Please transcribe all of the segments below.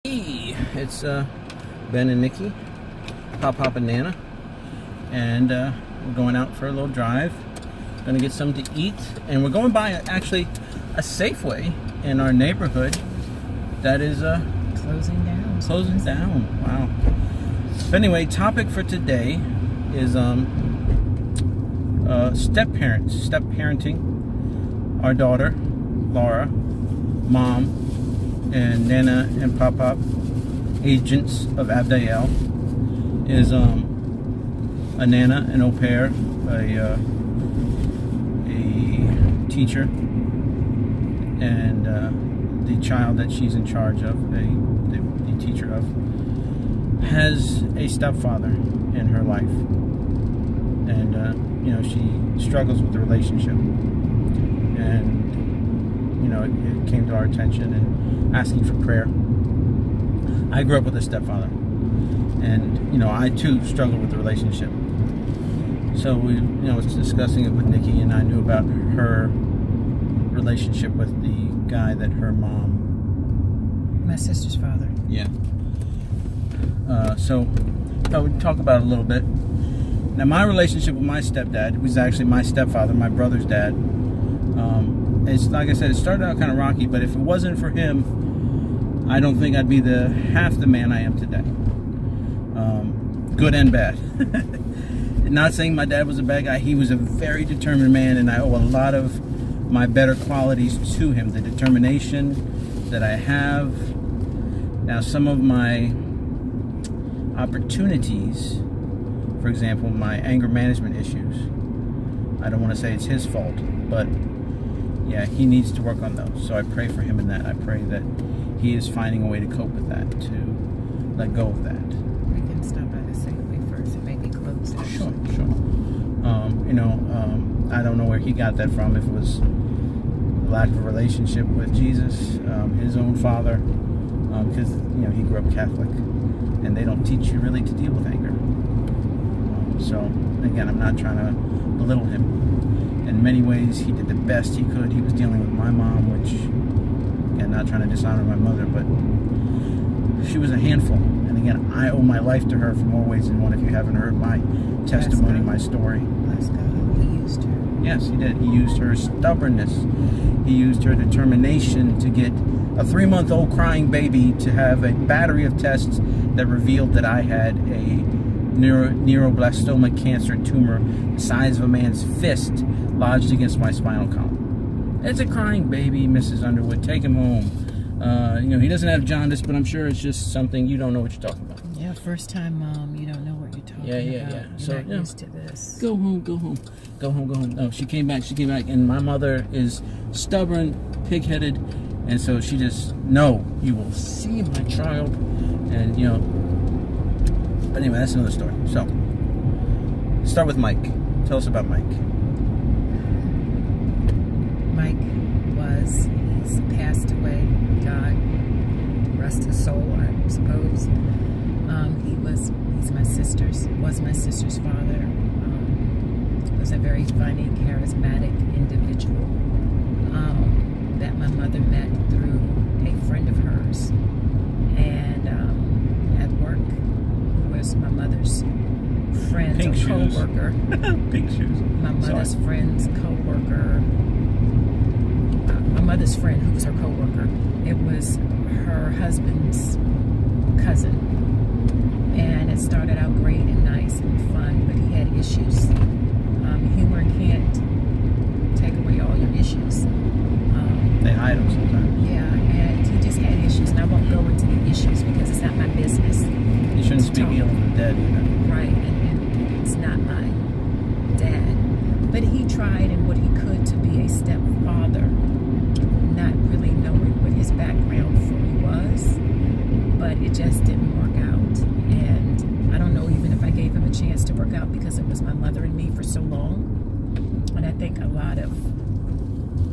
Hey, it's Ben and Nikki, Pop and Nana, and we're going out for a little drive. Gonna get something to eat, and we're going by actually a Safeway in our neighborhood that is closing down. Closing down. Wow. But anyway, topic for today is step parenting. Our daughter, Laura, mom, and Nana and Pop, agents of Abdael, is a Nana, an au pair, a teacher, and the child that she's in charge of, the teacher of, has a stepfather in her life, and she struggles with the relationship, and it came to our attention and asking for prayer. I grew up with a stepfather, and I too struggle with the relationship. So we was discussing it with Nikki, and I knew about her relationship with the guy that her mom, my sister's father. Yeah. So I would talk about it a little bit. Now, my relationship with my stepdad, who was actually my stepfather, my brother's dad, it's like I said, it started out kind of rocky, but if it wasn't for him, I don't think I'd be half the man I am today. Good and bad. Not saying my dad was a bad guy. He was a very determined man, and I owe a lot of my better qualities to him. The determination that I have. Now, some of my opportunities, for example, my anger management issues, I don't want to say it's his fault, but yeah, he needs to work on those. So I pray for him in that. I pray that he is finding a way to cope with that, to let go of that. We can stop by the Safeway first and maybe close it. Sure. I don't know where he got that from. If it was a lack of a relationship with Jesus, his own father, because he grew up Catholic, and they don't teach you really to deal with anger. So again, I'm not trying to belittle him. In many ways, he did the best he could. He was dealing with my mom, which, again, not trying to dishonor my mother, but she was a handful. And again, I owe my life to her for more ways than one. If you haven't heard my testimony, my story. Bless God. He used her. Yes, he did. He used her stubbornness. He used her determination to get a 3-month-old crying baby to have a battery of tests that revealed that I had a neuroblastoma cancer tumor the size of a man's fist lodged against my spinal column. It's a crying baby, Mrs. Underwood. Take him home. He doesn't have jaundice, but I'm sure it's just something you don't know what you're talking about. Yeah, first time mom, you don't know what you're talking about. Yeah. You're not used to this. Go home. No, she came back, and my mother is stubborn, pig-headed, and so she just, no, you will see my child, and but anyway, that's another story. So, start with Mike. Tell us about Mike. He's passed away. God rest his soul, I suppose. Was my sister's father. Was a very funny, charismatic individual that my mother met through a friend of hers. And at work, who was my mother's friend's co-worker. Pink shoes. My mother's friend's co-worker. My mother's friend, who was her co-worker, it was her husband's cousin. And it started out great and nice and fun, but he had issues. Humor can't take away all your issues. They hide them sometimes. Yeah, and he just had issues, and I won't go into the issues because it's not my business. You shouldn't speak ill of the dead, Right, and it's not my dad. But he tried and what he could to be a stepfather, not really knowing what his background fully was, but it just didn't work out. And I don't know even if I gave him a chance to work out because it was my mother and me for so long. And I think a lot of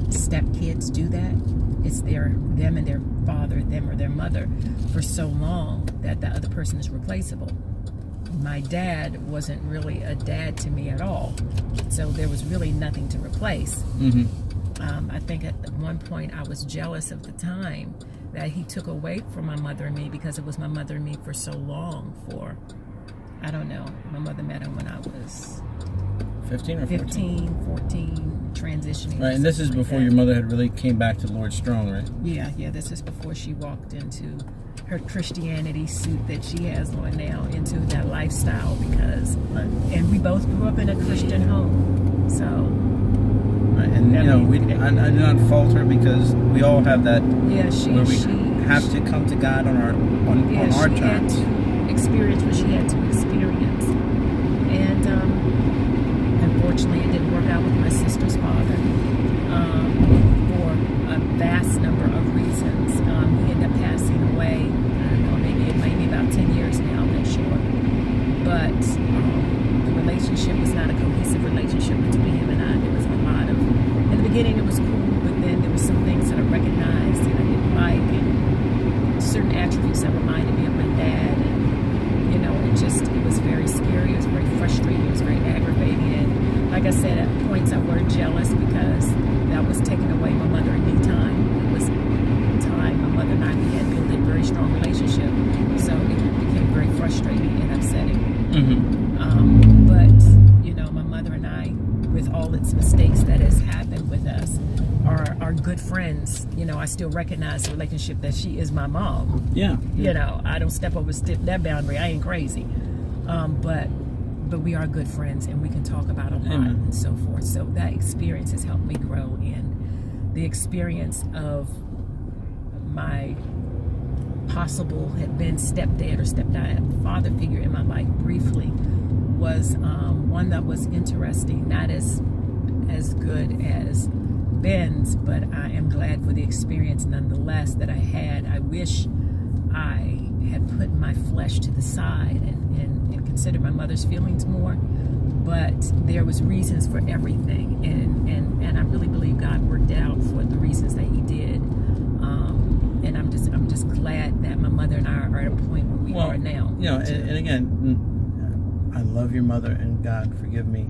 stepkids do that. It's them and their father, them or their mother for so long that the other person is replaceable. My dad wasn't really a dad to me at all. So there was really nothing to replace. Mm-hmm. I think at one point I was jealous of the time that he took away from my mother and me, because it was my mother and me for so long. For, I don't know, my mother met him when I was 15 or 14? 14, transitioning. Right, and this is before your mother had really came back to the Lord strong, right? Yeah, this is before she walked into her Christianity suit that she has on now, into that lifestyle, because, and we both grew up in a Christian home, so. Right, and I do not fault her, because we all have that. Yeah, we have to come to God on our terms. She had to experience what she had to experience, and unfortunately, it didn't work out with my sister's father for a vast number of reasons. He ended up passing away. I don't know, maybe it might be about 10 years now, I'm not sure. But the relationship was not a cohesive relationship between him and I. There was a lot of, in the beginning it was cool, but then there were some things that I recognized and I didn't like, and certain attributes that reminded me of my dad. And it was very scary, it was very frustrating, it was very aggravating. And like I said, at points I were jealous, because that was taking away my mother and me time. It was time my mother and I, we had built a very strong relationship, so it became very frustrating and upsetting. But my mother and I, with all its mistakes that has happened with us, are good friends. I still recognize the relationship that she is my mom. Yeah. I don't step over that boundary. I ain't crazy. But we are good friends, and we can talk about a lot and so forth. So that experience has helped me grow, and the experience of my possible had been stepdad or stepdad father figure in my life briefly was one that was interesting, not as good as Ben's, but I am glad for the experience nonetheless that I had. I wish I had put my flesh to the side and considered my mother's feelings more, but there was reasons for everything, and I really believe God worked out for the reasons that he did. And I'm just glad that my mother and I are at a point where we are now. And again, I love your mother, and God forgive me,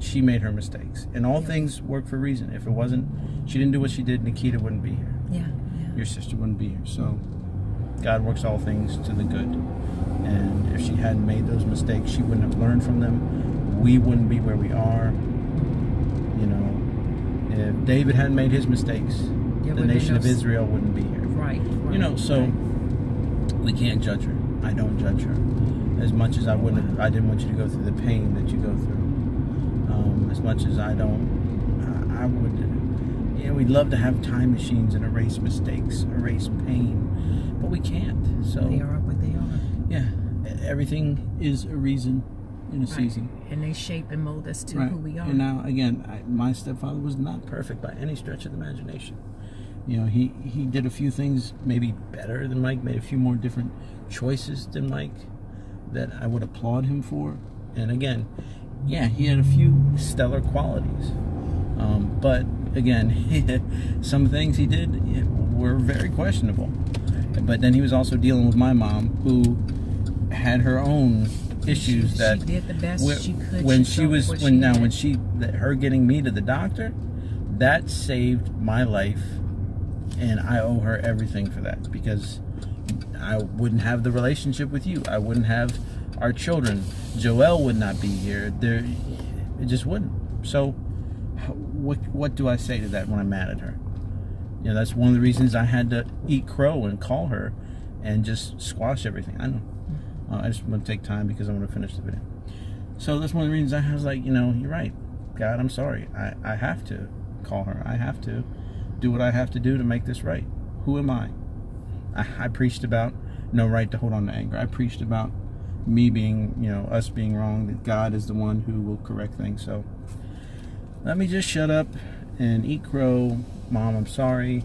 she made her mistakes, and all things work for a reason. If it wasn't, she didn't do what she did, Nikita wouldn't be here. Your sister wouldn't be here. So God works all things to the good, and if she hadn't made those mistakes, she wouldn't have learned from them. We wouldn't be where we are. If David hadn't made his mistakes, the nation of Israel wouldn't be here. Right. So we can't judge her. I don't judge her as much as I wouldn't. I didn't want you to go through the pain that you go through. As much as I would. We'd love to have time machines and erase mistakes, erase pain, but we can't. So they are what they are. Yeah, everything is a reason in a season, and they shape and mold us to who we are. And now, again, my stepfather was not perfect by any stretch of the imagination. He did a few things maybe better than Mike, made a few more different choices than Mike that I would applaud him for. And again, he had a few stellar qualities. But again, some things he did were very questionable. But then he was also dealing with my mom, who had her own issues. That she did the best she could. Her getting me to the doctor, that saved my life, and I owe her everything for that, because I wouldn't have the relationship with you. I wouldn't have our children. Joelle would not be here. It just wouldn't. So what do I say to that when I'm mad at her? That's one of the reasons I had to eat crow and call her and just squash everything. I know. I just want to take time because I want to finish the video. So that's one of the reasons I was like, you're right. God, I'm sorry. I have to call her. I have to do what I have to do to make this right. Who am I? I preached about no right to hold on to anger. I preached about me being, us being wrong, that God is the one who will correct things. So let me just shut up and eat crow. Mom, I'm sorry.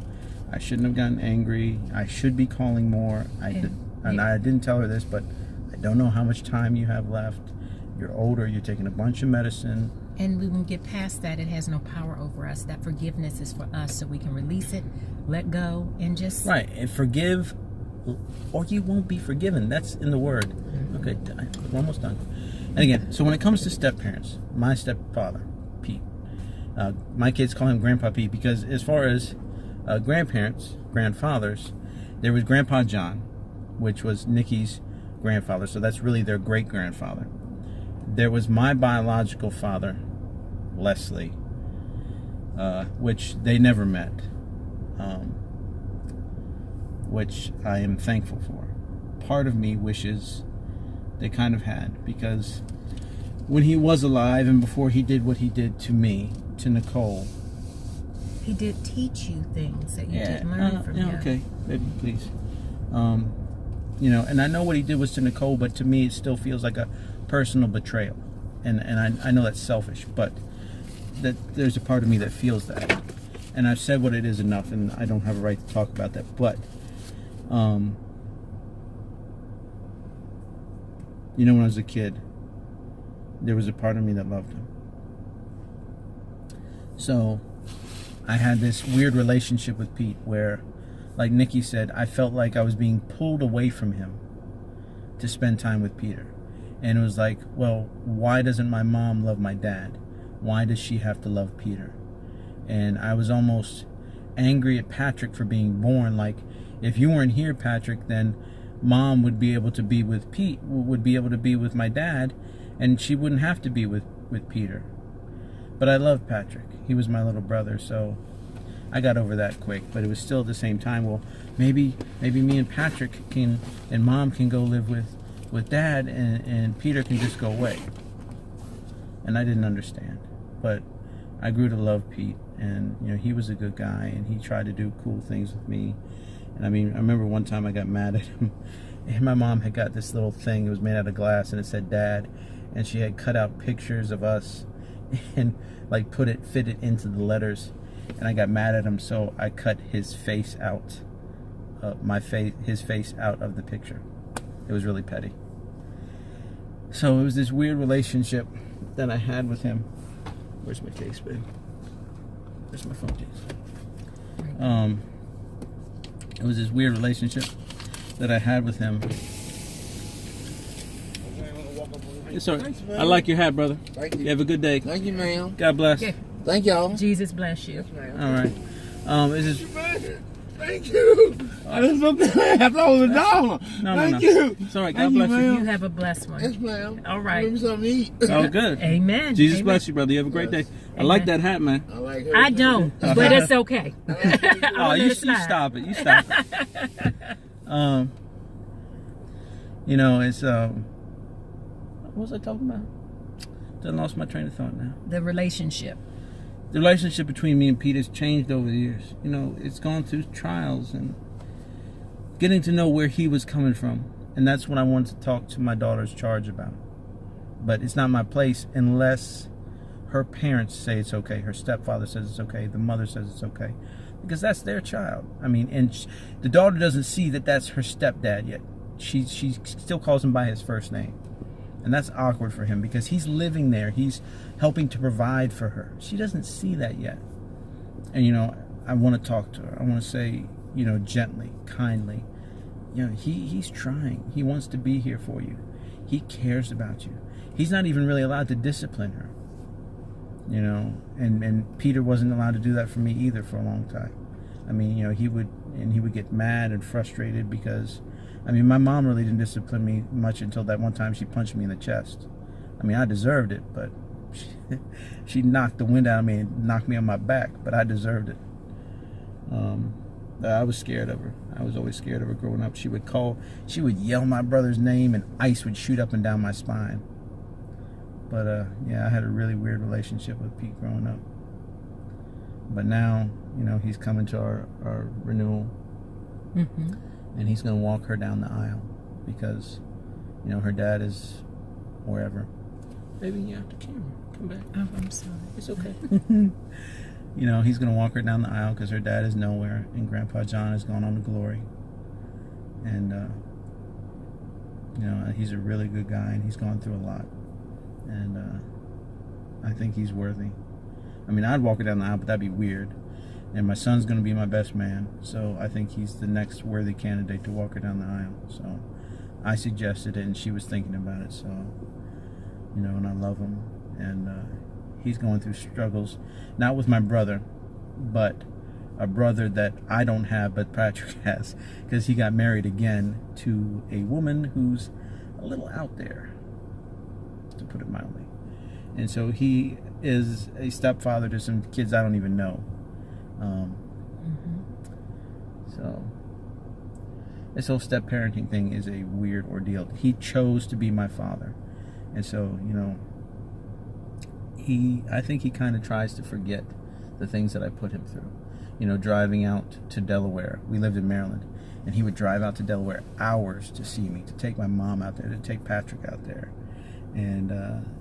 I shouldn't have gotten angry. I should be calling more. I didn't tell her this, but I don't know how much time you have left. You're older. You're taking a bunch of medicine. And we can get past that. It has no power over us. That forgiveness is for us, so we can release it, let go, and just... Right. And forgive, or you won't be forgiven. That's in the Word. Okay, I'm almost done. And again, so when it comes to step-parents, my stepfather, Pete, my kids call him Grandpa Pete, because as far as grandfathers. There was Grandpa John, which was Nikki's grandfather, so that's really their great-grandfather. There was my biological father, Leslie, which they never met, which I am thankful for. Part of me wishes they kind of had, because when he was alive and before he did what he did to me, to Nicole, he did teach you things that you did learn from him. Okay, baby, please. And I know what he did was to Nicole, but to me it still feels like a personal betrayal. And I know that's selfish, but that there's a part of me that feels that. And I've said what it is enough, and I don't have a right to talk about that. But, when I was a kid, there was a part of me that loved him. So, I had this weird relationship with Pete where, like Nikki said, I felt like I was being pulled away from him to spend time with Peter. And it was like, well, why doesn't my mom love my dad? Why does she have to love Peter? And I was almost angry at Patrick for being born. Like, if you weren't here, Patrick, then mom would be able to be with Pete, would be able to be with my dad, and she wouldn't have to be with Peter. But I loved Patrick. He was my little brother, so I got over that quick. But it was still at the same time, well, maybe me and Patrick and mom can go live with dad, and Peter can just go away. And I didn't understand. But I grew to love Pete, and he was a good guy, and he tried to do cool things with me. And I remember one time I got mad at him, and my mom had got this little thing. It was made out of glass, and it said Dad, and she had cut out pictures of us and like fit it into the letters. And I got mad at him, so I cut his face out, his face out of the picture. It was really petty. So it was this weird relationship that I had with him. Where's my case, babe? Where's my phone case? It was this weird relationship that I had with him. It's all right. I like your hat, brother. Thank you. You have a good day. Thank you, ma'am. God bless. Yeah. Thank y'all. Jesus bless you. All right. Is this? Thank you. I just looked at it. I thought it was a dollar. No. Thank you. It's all right. Thank God bless you. You have a blessed one. Yes, ma'am. All right. Give me something to eat. Oh, good. Amen. Jesus Amen. bless you, brother. You have a great day. I like that hat, man. I like her. I don't, but it's okay. Oh, you stop it. You stop it. It's what was I talking about? I lost my train of thought now. The relationship. The relationship between me and Pete has changed over the years. It's gone through trials and getting to know where he was coming from. And that's what I wanted to talk to my daughter's charge about. But it's not my place unless her parents say it's okay. Her stepfather says it's okay. The mother says it's okay. Because that's their child. The daughter doesn't see that that's her stepdad yet. She still calls him by his first name. And that's awkward for him because he's living there. He's helping to provide for her. She doesn't see that yet. And, I want to talk to her. I want to say, gently, kindly, he's trying. He wants to be here for you. He cares about you. He's not even really allowed to discipline her. And Peter wasn't allowed to do that for me either for a long time. He would get mad and frustrated because my mom really didn't discipline me much until that one time she punched me in the chest. I deserved it, but she knocked the wind out of me and knocked me on my back, but I deserved it. I was scared of her. I was always scared of her growing up. She would yell my brother's name and ice would shoot up and down my spine. But I had a really weird relationship with Pete growing up. But now, he's coming to our renewal. Mm-hmm. And he's going to walk her down the aisle because, her dad is wherever. Baby, you're out the camera. Come back. Oh, I'm sorry. It's okay. He's going to walk her down the aisle because her dad is nowhere and Grandpa John is going on to glory. And, he's a really good guy and he's gone through a lot. And I think he's worthy. I'd walk her down the aisle, but that'd be weird. And my son's going to be my best man, so I think he's the next worthy candidate to walk her down the aisle. So I suggested it, and she was thinking about it. So, and I love him. And he's going through struggles, not with my brother, but a brother that I don't have, but Patrick has, because he got married again to a woman who's a little out there, to put it mildly. And so he is a stepfather to some kids I don't even know. So this whole step parenting thing is a weird ordeal. He chose to be my father, and so I think he kind of tries to forget the things that I put him through. Driving out to Delaware. We lived in Maryland, and he would drive out to Delaware hours to see me, to take my mom out there, to take Patrick out there, and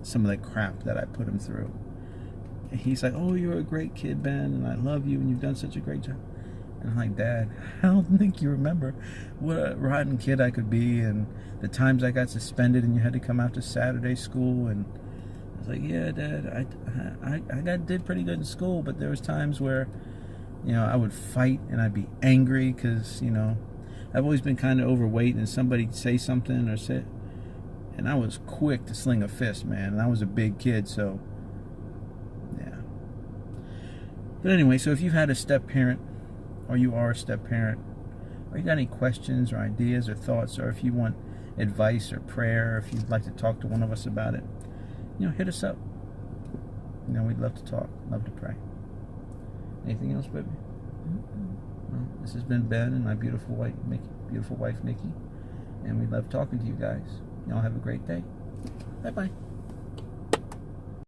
some of the crap that I put him through. And he's like, "Oh, you're a great kid, Ben, and I love you, and you've done such a great job." And I'm like, "Dad, I don't think you remember what a rotten kid I could be, and the times I got suspended and you had to come out to Saturday school." And I was like, "Yeah, Dad, I did pretty good in school, but there was times where, I would fight and I'd be angry because, I've always been kind of overweight, and somebody'd say something and I was quick to sling a fist, man, and I was a big kid, so, yeah." But anyway, so if you've had a step parent, or you are a step parent, or you got any questions or ideas or thoughts, or if you want advice or prayer, or if you'd like to talk to one of us about it, hit us up. We'd love to talk, love to pray. Anything else, baby? Well, this has been Ben and my beautiful wife, Nikki, and we love talking to you guys. Y'all have a great day. Bye-bye.